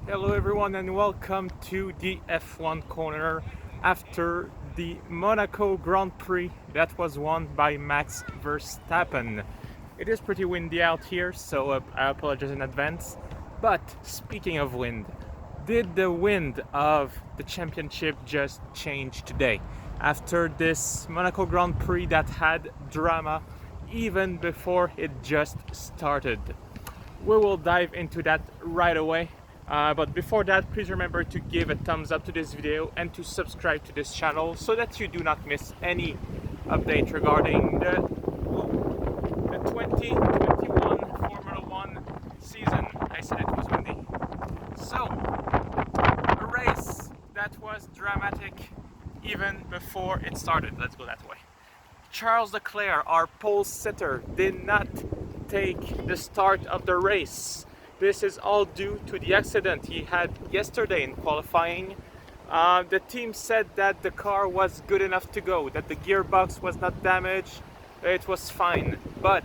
Hello everyone and welcome to the F1 corner after the Monaco Grand Prix that was won by Max Verstappen. It is pretty windy out here, so I apologize in advance. But speaking of wind, did the wind of the championship just change today? After this Monaco Grand Prix that had drama even before it just started. We will dive into that right away. But before that, please remember to give a thumbs up to this video and to subscribe to this channel so that you do not miss any update regarding the 2021 Formula 1 season. I said it was windy. So, a race that was dramatic even before it started. Let's go that way. Charles Leclerc, our pole sitter, did not take the start of the race. This is all due to the accident he had yesterday in qualifying. The team said that the car was good enough to go, that the gearbox was not damaged, it was fine. But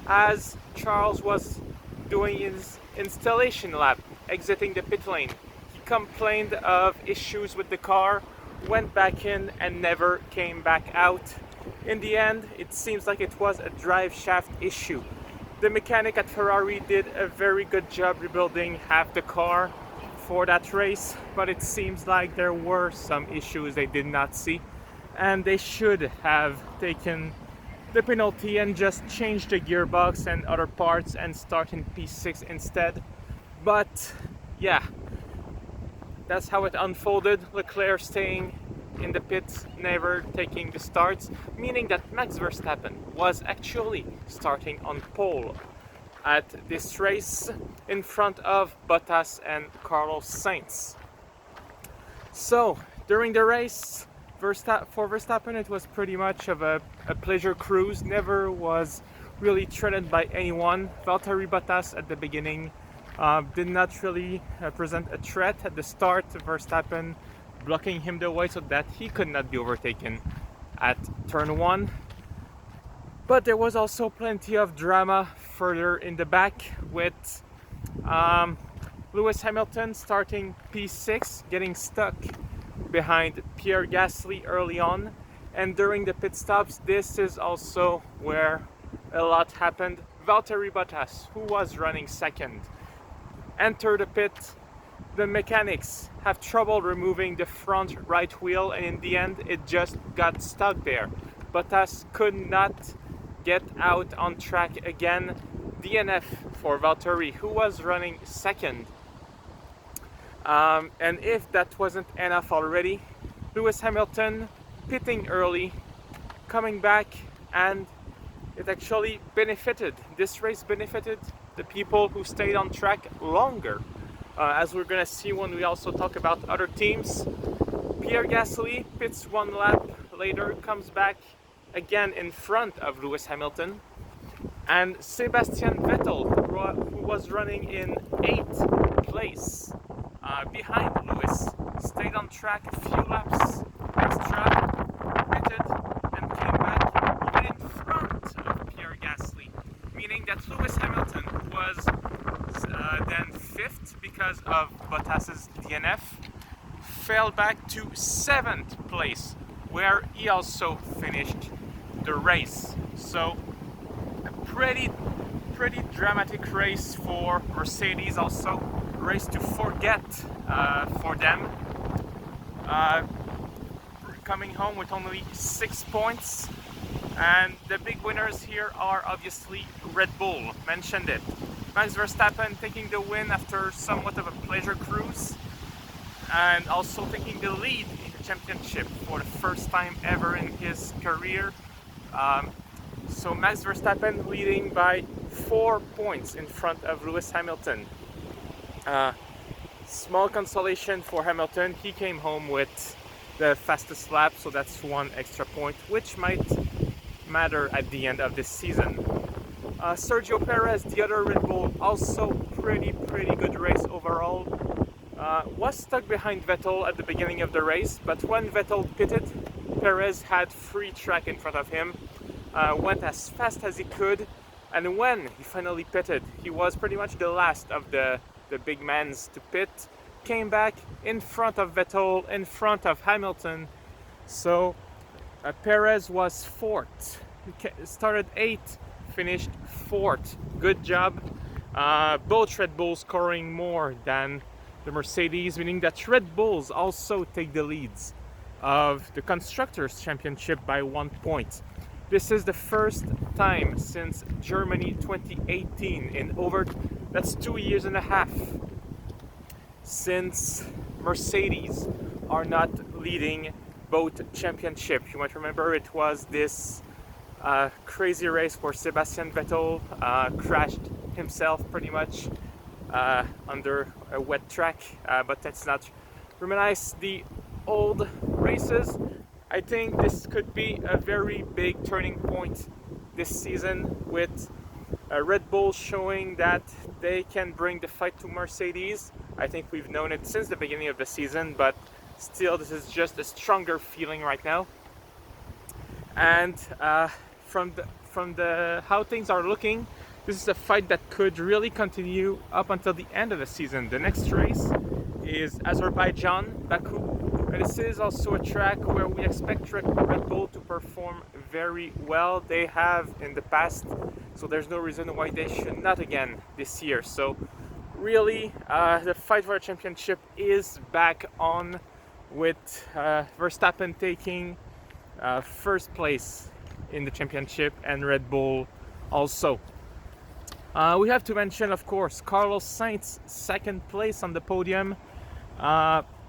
as Charles was doing his installation lap, exiting the pit lane, he complained of issues with the car, went back in and never came back out. In the end, it seems like it was a drive shaft issue. The mechanic at Ferrari did a very good job rebuilding half the car for that race, but it seems like there were some issues they did not see, and they should have taken the penalty and just changed the gearbox and other parts and start in P6 instead. But yeah, that's how it unfolded. Leclerc staying in the pits, never taking the starts, meaning that Max Verstappen was actually starting on pole at this race in front of Bottas and Carlos Sainz. So during the race, for Verstappen it was pretty much of a pleasure cruise, never was really threatened by anyone. Valtteri Bottas at the beginning did not really present a threat at the start. Verstappen blocking him the way so that he could not be overtaken at turn 1. But there was also plenty of drama further in the back with Lewis Hamilton starting P6, getting stuck behind Pierre Gasly early on. And during the pit stops, this is also where a lot happened. Valtteri Bottas, who was running second, entered the pit. The mechanics have trouble removing the front right wheel, and in the end it just got stuck there. Bottas could not get out on track again. DNF for Valtteri, who was running second. And if that wasn't enough already, Lewis Hamilton pitting early, coming back, and it actually benefited. This race benefited the people who stayed on track longer. As we're gonna see when we also talk about other teams. Pierre Gasly pits one lap later, comes back again in front of Lewis Hamilton. And Sebastian Vettel, who was running in 8th place behind Lewis, stayed on track a few laps extra, pitted, and came back even in front of Pierre Gasly, meaning that Lewis Hamilton was then 5th because of Bottas's DNF, fell back to 7th place, where he also finished the race. So a pretty dramatic race for Mercedes, also a race to forget for them. Coming home with only 6 points, and the big winners here are obviously Red Bull, mentioned it. Max Verstappen taking the win after somewhat of a pleasure cruise, and also taking the lead in the championship for the first time ever in his career. So Max Verstappen leading by 4 points in front of Lewis Hamilton. Small consolation for Hamilton, he came home with the fastest lap, so that's 1 extra point, which might matter at the end of this season. Sergio Perez, the other Red Bull, also pretty good race overall. Was stuck behind Vettel at the beginning of the race, but when Vettel pitted, Perez had free track in front of him, went as fast as he could, and when he finally pitted, he was pretty much the last of the the big mans to pit, came back in front of Vettel, in front of Hamilton. So Perez was fourth. He started 8th, finished 4th. Good job. Both Red Bulls scoring more than the Mercedes, meaning that Red Bulls also take the leads of the Constructors' Championship by 1 point. This is the first time since Germany 2018 in over, that's 2 years and a half, since Mercedes are not leading both championships. You might remember it was this crazy race where Sebastian Vettel crashed himself pretty much under a wet track, but let's not reminisce the old races. I think this could be a very big turning point this season, with Red Bull showing that they can bring the fight to Mercedes. I think we've known it since the beginning of the season, but still this is just a stronger feeling right now. And from the how things are looking, this is a fight that could really continue up until the end of the season. The next race is Azerbaijan, Baku. And this is also a track where we expect Red Bull to perform very well. They have in the past, so there's no reason why they should not again this year. So really, the fight for the championship is back on, with Verstappen taking first place in the championship and Red Bull also. We have to mention, of course, Carlos Sainz, second place on the podium.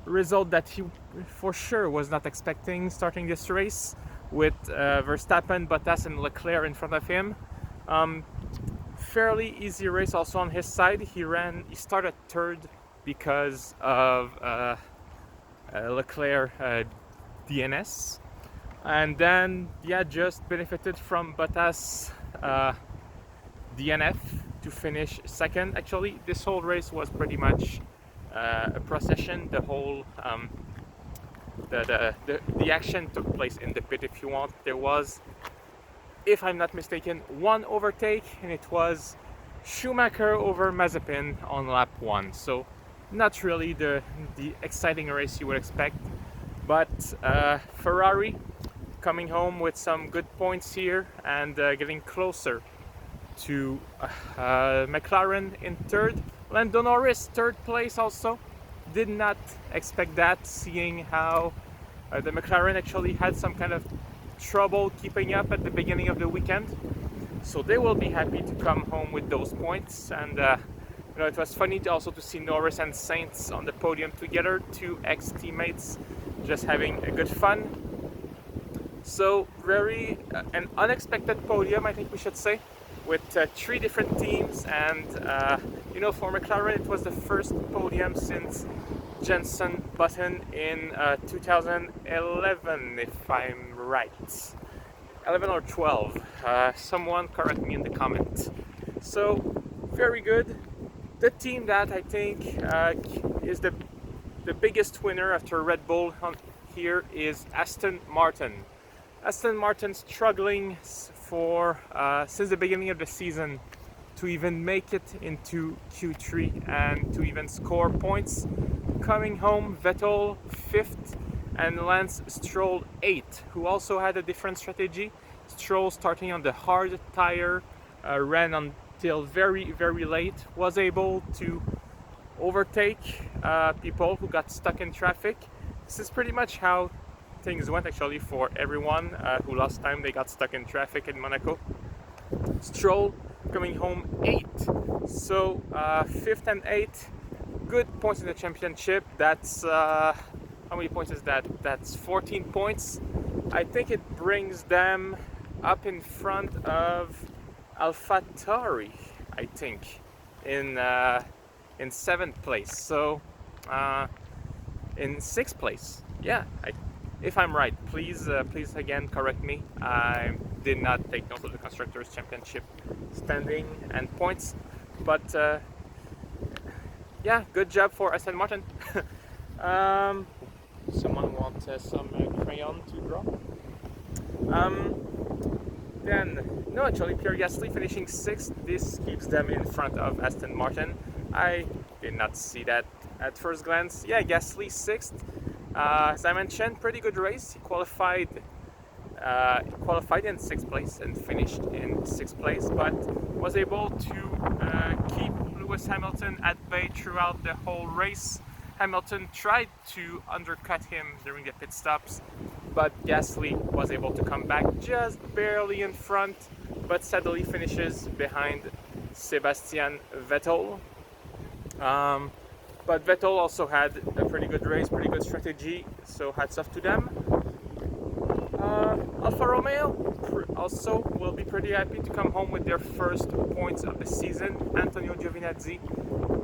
Result that he for sure was not expecting starting this race, with Verstappen, Bottas and Leclerc in front of him. Fairly easy race also on his side. He started third because of Leclerc DNS, and then just benefited from Bottas DNF to finish second. Actually, this whole race was pretty much a procession. The whole the action took place in the pit, if you want. There was, if I'm not mistaken, one overtake, and it was Schumacher over Mazepin on lap 1. So not really the exciting race you would expect, but Ferrari coming home with some good points here and getting closer to McLaren in third. Lando Norris third place also. Did not expect that, seeing how the McLaren actually had some kind of trouble keeping up at the beginning of the weekend. So they will be happy to come home with those points. And it was funny to see Norris and Sainz on the podium together, two ex-teammates just having a good fun. So very an unexpected podium, I think we should say, with 3 different teams. And for McLaren it was the first podium since Jenson Button in 2011, if I'm right. 11 or 12. Someone correct me in the comment. So very good. The team that I think is the biggest winner after Red Bull here is Aston Martin. Aston Martin struggling for since the beginning of the season to even make it into Q3 and to even score points. Coming home, Vettel 5th and Lance Stroll 8th, who also had a different strategy. Stroll starting on the hard tire, ran until very, very late, was able to overtake people who got stuck in traffic. This is pretty much how things went actually for everyone who lost time. They got stuck in traffic in Monaco. Stroll coming home 8th, so 5th and 8th, good points in the championship. That's how many points is that? That's 14 points. I think it brings them up in front of AlphaTauri, I think, in 7th place. So in 6th place, yeah. If I'm right, please again correct me. I did not take note of the Constructors' Championship standing and points, but good job for Aston Martin. Someone wants some crayon to draw? Pierre Gasly finishing 6th. This keeps them in front of Aston Martin. I did not see that at first glance. Yeah, Gasly 6th. As I mentioned, pretty good race. He qualified in 6th place and finished in 6th place, but was able to keep Lewis Hamilton at bay throughout the whole race. Hamilton tried to undercut him during the pit stops, but Gasly was able to come back just barely in front, but sadly finishes behind Sebastian Vettel. But Vettel also had a pretty good race, pretty good strategy, so hats off to them. Alfa Romeo also will be pretty happy to come home with their first points of the season. Antonio Giovinazzi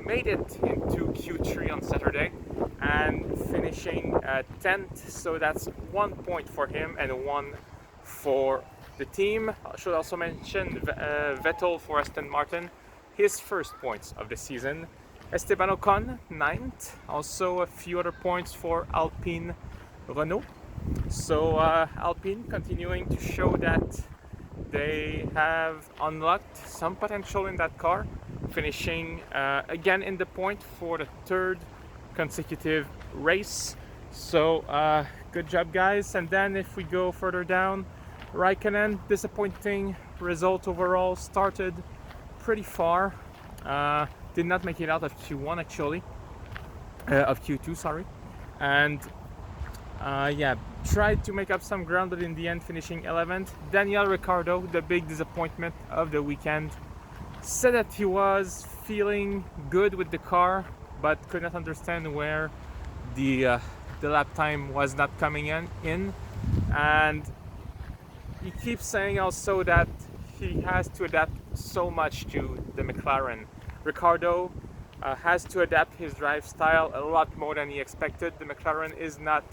made it into Q3 on Saturday and finishing 10th, so that's 1 point for him and 1 for the team. I should also mention Vettel for Aston Martin, his first points of the season. Esteban Ocon 9th, also a few other points for Alpine Renault. So Alpine continuing to show that they have unlocked some potential in that car, finishing again in the point for the 3rd consecutive race. So good job, guys. And then if we go further down, Raikkonen, disappointing result overall, started pretty far, did not make it out of Q1 actually, of Q2, sorry, and yeah, tried to make up some ground, but in the end finishing 11th. Daniel Ricciardo, the big disappointment of the weekend, said that he was feeling good with the car, but could not understand where the lap time was not coming in, and he keeps saying also that he has to adapt so much to the McLaren. Ricciardo has to adapt his drive style a lot more than he expected. The McLaren is not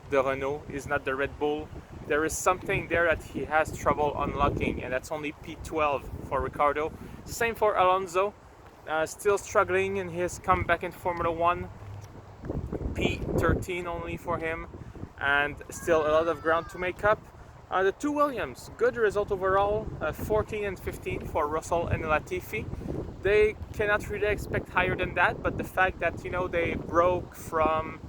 the Renault, is not the Red Bull. There is something there that he has trouble unlocking, and that's only P12 for Ricciardo. Same for Alonso, still struggling in his comeback in Formula 1. P13 only for him, and still a lot of ground to make up. The two Williams, good result overall, 14 and 15 for Russell and Latifi. They cannot really expect higher than that, but the fact that, you know, they broke from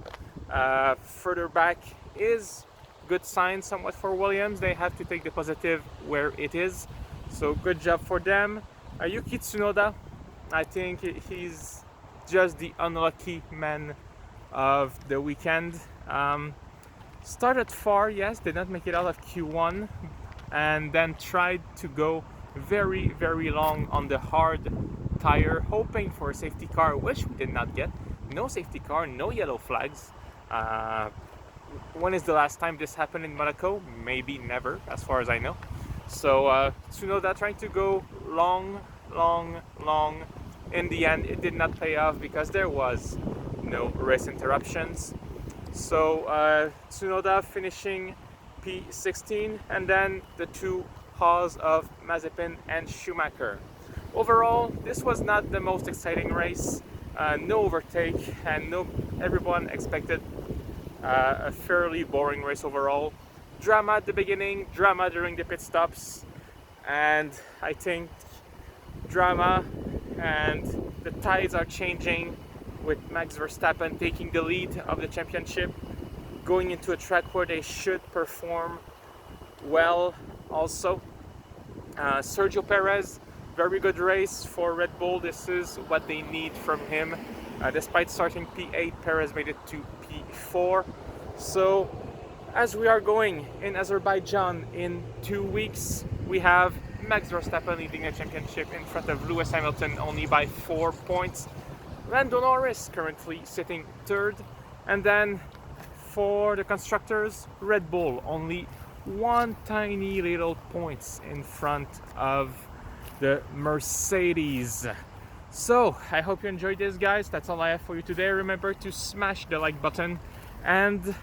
further back is good sign somewhat for Williams. They have to take the positive where it is, so good job for them. Yuki Tsunoda, I think he's just the unlucky man of the weekend. Started far, yes, did not make it out of Q1, and then tried to go very, very long on the hard tire, hoping for a safety car, which we did not get. No safety car, no yellow flags. When is the last time this happened in Monaco? Maybe never, as far as I know. So Tsunoda trying to go long. In the end, it did not pay off because there was no race interruptions. So Tsunoda finishing P16, and then the two Haas of Mazepin and Schumacher. Overall, this was not the most exciting race. No overtake, and everyone expected a fairly boring race overall. Drama at the beginning, drama during the pit stops, and I think drama and the tides are changing with Max Verstappen taking the lead of the championship, going into a track where they should perform well also. Sergio Perez, very good race for Red Bull. This is what they need from him. Despite starting P8, Perez made it to P4. So as we are going in Azerbaijan in 2 weeks, we have Max Verstappen leading the championship in front of Lewis Hamilton only by 4 points. Lando Norris currently sitting 3rd, and then for the constructors, Red Bull only 1 tiny little points in front of the Mercedes. So I hope you enjoyed this, guys. That's all I have for you today. Remember to smash the like button and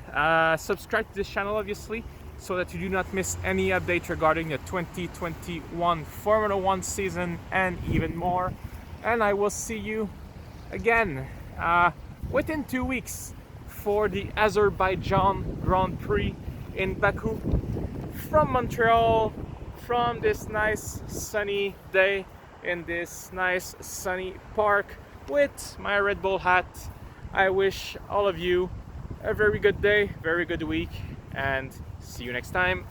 subscribe to this channel, obviously, so that you do not miss any update regarding the 2021 Formula 1 season and even more. And I will see you again within 2 weeks for the Azerbaijan Grand Prix in Baku from Montreal, from this nice sunny day in this nice sunny park with my Red Bull hat. I wish all of you a very good day, very good week, and see you next time.